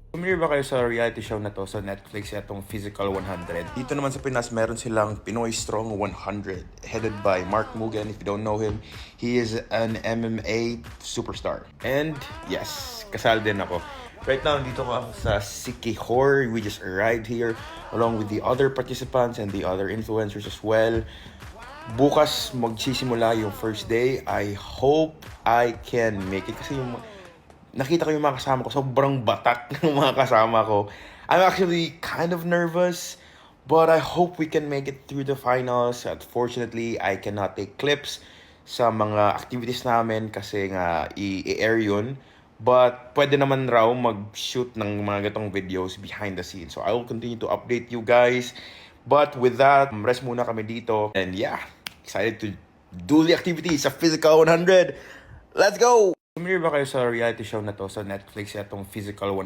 Familiar ba kayo sa reality show na to sa Netflix, itong Physical 100? Dito naman sa Pinas, meron silang Pinoy Strong 100, headed by Mark Mugen. If you don't know him, he is an MMA superstar. And yes, kasal din ako. Right now, dito ako sa Sikihor. We just arrived here along with the other participants and the other influencers as well. Bukas magsisimula yung first day. I hope I can make it kasi yung nakita ko yung mga kasama ko, sobrang batak ng mga kasama ko. I'm actually kind of nervous, but I hope we can make it through the finals. Unfortunately, I cannot take clips sa mga activities namin kasi nga i-air yun. But pwede naman raw mag-shoot ng mga gatong videos behind the scenes. So I will continue to update you guys. But with that, rest muna kami dito. And yeah, excited to do the activities sa Physical 100. Let's go! Familiar ba kayo sa reality show na to sa Netflix, itong Physical 100?